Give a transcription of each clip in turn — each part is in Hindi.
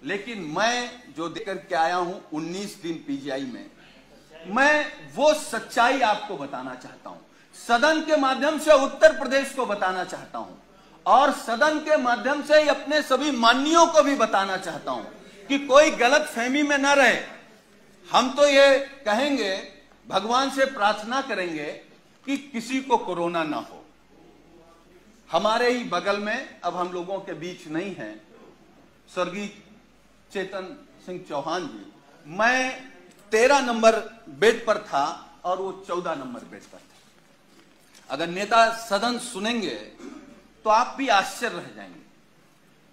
लेकिन मैं जो देकर के आया हूं 19 दिन पीजीआई में, मैं वो सच्चाई आपको बताना चाहता हूं, सदन के माध्यम से उत्तर प्रदेश को बताना चाहता हूं और सदन के माध्यम से अपने सभी माननीयों को भी बताना चाहता हूं कि कोई गलत फहमी में न रहे। हम तो ये कहेंगे, भगवान से प्रार्थना करेंगे कि किसी को कोरोना ना हो। हमारे ही बगल में, अब हम लोगों के बीच नहीं है, स्वर्गीय चेतन सिंह चौहान जी, मैं 13 नंबर बेड पर था और वो 14 नंबर बेड पर था। अगर नेता सदन सुनेंगे तो आप भी आश्चर्य रह जाएंगे।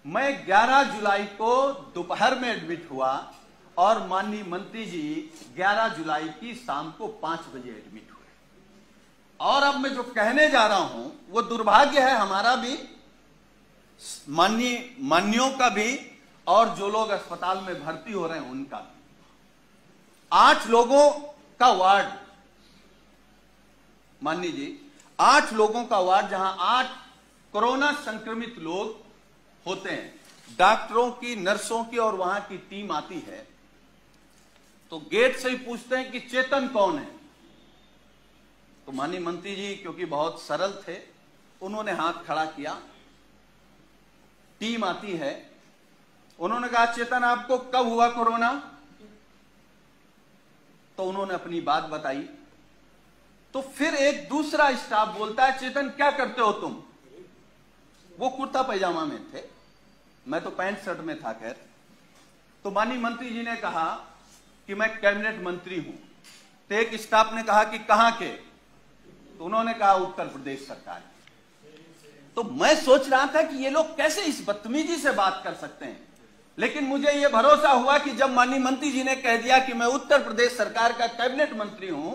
मैं 11 जुलाई को दोपहर में एडमिट हुआ और माननीय मंत्री जी 11 जुलाई की शाम को 5 बजे एडमिट हुए। और अब मैं जो कहने जा रहा हूं वो दुर्भाग्य है हमारा भी, माननीयों का भी, और जो लोग अस्पताल में भर्ती हो रहे हैं उनका भी। 8 लोगों का वार्ड, माननीय जी, 8 लोगों का वार्ड, जहां 8 कोरोना संक्रमित लोग होते हैं। डॉक्टरों की, नर्सों की और वहां की टीम आती है तो गेट से ही पूछते हैं कि चेतन कौन है। तो माननीय मंत्री जी क्योंकि बहुत सरल थे, उन्होंने हाथ खड़ा किया। टीम आती है, उन्होंने कहा चेतन आपको कब हुआ कोरोना? तो उन्होंने अपनी बात बताई। तो फिर एक दूसरा स्टाफ बोलता है चेतन क्या करते हो तुम? वो कुर्ता पैजामा में थे, मैं तो पैंट शर्ट में था। खैर, तो माननीय मंत्री जी ने कहा कि मैं कैबिनेट मंत्री हूं। तो एक स्टाफ ने कहा कि कहां के? तो उन्होंने कहा उत्तर प्रदेश सरकार। तो मैं सोच रहा था कि ये लोग कैसे इस बदतमीजी से बात कर सकते हैं, लेकिन मुझे यह भरोसा हुआ कि जब माननीय मंत्री जी ने कह दिया कि मैं उत्तर प्रदेश सरकार का कैबिनेट मंत्री हूं,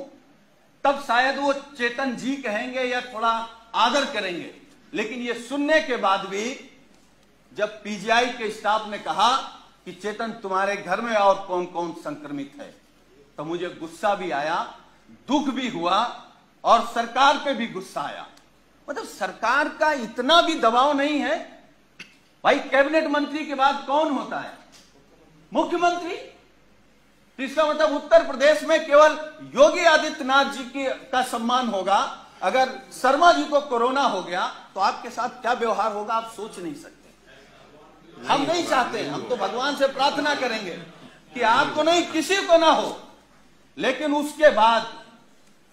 तब शायद वो चेतन जी कहेंगे या थोड़ा आदर करेंगे। लेकिन ये सुनने के बाद भी जब पीजीआई के स्टाफ ने कहा कि चेतन तुम्हारे घर में और कौन कौन संक्रमित है, तो मुझे गुस्सा भी आया, दुख भी हुआ और सरकार पे भी गुस्सा आया। मतलब सरकार का इतना भी दबाव नहीं है भाई। कैबिनेट मंत्री के बाद कौन होता है? मुख्यमंत्री। तो इसका मतलब उत्तर प्रदेश में केवल योगी आदित्यनाथ जी का सम्मान होगा। अगर शर्मा जी को कोरोना हो गया तो आपके साथ क्या व्यवहार होगा आप सोच नहीं सकते। हम नहीं चाहते, हम तो भगवान से प्रार्थना करेंगे कि आपको नहीं, किसी को ना हो। लेकिन उसके बाद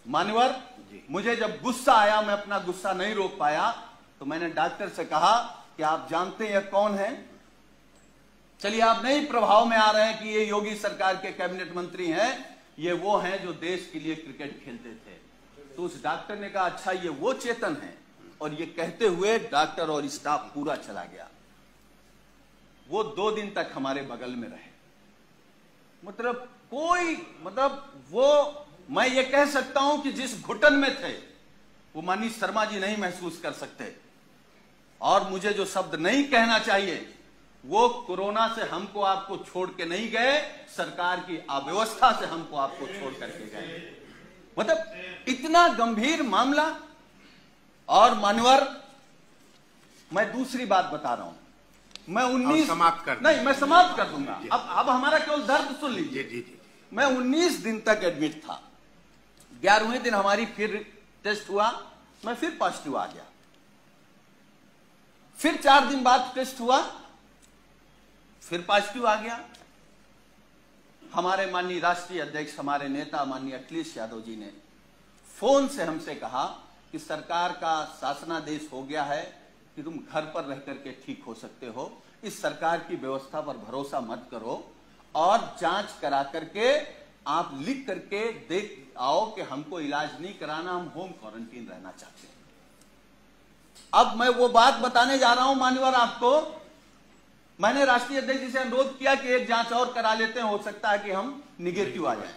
मान्यवर, मुझे जब गुस्सा आया, मैं अपना गुस्सा नहीं रोक पाया, तो मैंने डॉक्टर से कहा कि आप जानते हैं कौन है? चलिए आप नहीं प्रभाव में आ रहे हैं कि ये योगी सरकार के कैबिनेट मंत्री हैं, ये वो हैं जो देश के लिए क्रिकेट खेलते थे। तो उस डॉक्टर ने कहा अच्छा ये वो चेतन है, और ये कहते हुए डॉक्टर और स्टाफ पूरा चला गया। वो 2 दिन तक हमारे बगल में रहे। मतलब वो, मैं ये कह सकता हूं कि जिस घुटन में थे वो माननीय शर्मा जी नहीं महसूस कर सकते। और मुझे जो शब्द नहीं कहना चाहिए, वो कोरोना से हमको आपको छोड़ के नहीं गए, सरकार की अव्यवस्था से हमको आपको छोड़ करके गए। मतलब इतना गंभीर मामला। और मानवर, मैं दूसरी बात बता रहा हूं, मैं 19 समाप्त कर नहीं, मैं समाप्त कर दूंगा। अब हमारा केवल दर्द सुन लीजिए। जी। मैं 19 दिन तक एडमिट था। 11वें दिन हमारी फिर टेस्ट हुआ, मैं फिर पॉजिटिव आ गया। फिर 4 दिन बाद टेस्ट हुआ, फिर पॉजिटिव आ गया। हमारे माननीय राष्ट्रीय अध्यक्ष, हमारे नेता माननीय अखिलेश यादव जी ने फोन से हमसे कहा कि सरकार का शासनादेश हो गया है कि तुम घर पर रह करके ठीक हो सकते हो, इस सरकार की व्यवस्था पर भरोसा मत करो और जांच करा करके आप लिख करके देख आओ कि हमको इलाज नहीं कराना, हम होम क्वारंटीन रहना चाहते हैं। अब मैं वो बात बताने जा रहा हूं मान्यवर आपको। मैंने राष्ट्रीय अध्यक्ष जी से अनुरोध किया कि एक जांच और करा लेते हैं, हो सकता है कि हम निगेटिव आ जाएं।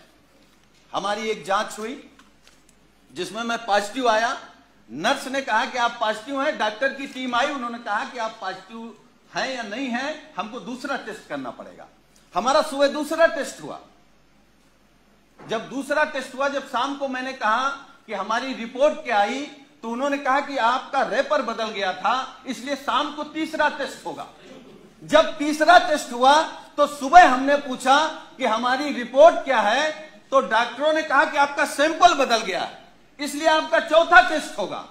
हमारी एक जांच हुई जिसमें मैं पॉजिटिव आया। नर्स ने कहा कि आप पॉजिटिव हैं, डॉक्टर की टीम आई, उन्होंने कहा कि आप पॉजिटिव हैं या नहीं हैं, हमको दूसरा टेस्ट करना पड़ेगा। हमारा सुबह दूसरा टेस्ट हुआ। जब दूसरा टेस्ट हुआ, जब शाम को मैंने कहा कि हमारी रिपोर्ट क्या आई, तो उन्होंने कहा कि आपका रेपर बदल गया था, इसलिए शाम को तीसरा टेस्ट होगा। जब तीसरा टेस्ट हुआ तो सुबह हमने पूछा कि हमारी रिपोर्ट क्या है, तो डॉक्टरों ने कहा कि आपका सैंपल बदल गया है, इसलिए आपका चौथा टेस्ट होगा।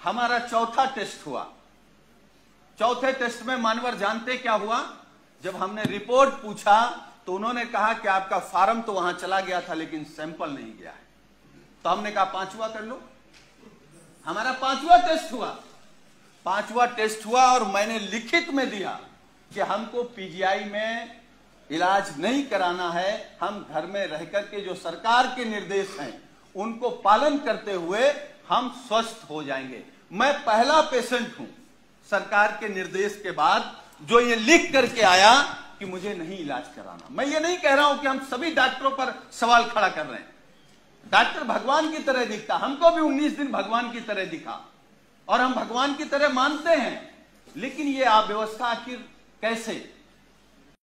हमारा चौथा टेस्ट हुआ। चौथे टेस्ट में मानवर जानते क्या हुआ? जब हमने रिपोर्ट पूछा तो उन्होंने कहा कि आपका फार्म तो वहां चला गया था लेकिन सैंपल नहीं गया है। तो हमने कहा पांचवा कर लो। हमारा पांचवा टेस्ट हुआ। पांचवा टेस्ट हुआ और मैंने लिखित में दिया कि हमको पीजीआई में इलाज नहीं कराना है, हम घर में रहकर के जो सरकार के निर्देश हैं उनको पालन करते हुए हम स्वस्थ हो जाएंगे। मैं पहला पेशेंट हूं सरकार के निर्देश के बाद जो ये लिख करके आया कि मुझे नहीं इलाज कराना। मैं ये नहीं कह रहा हूं कि हम सभी डॉक्टरों पर सवाल खड़ा कर रहे हैं। डॉक्टर भगवान की तरह दिखता, हमको भी 19 दिन भगवान की तरह दिखा और हम भगवान की तरह मानते हैं, लेकिन ये अव्यवस्था आखिर कैसे?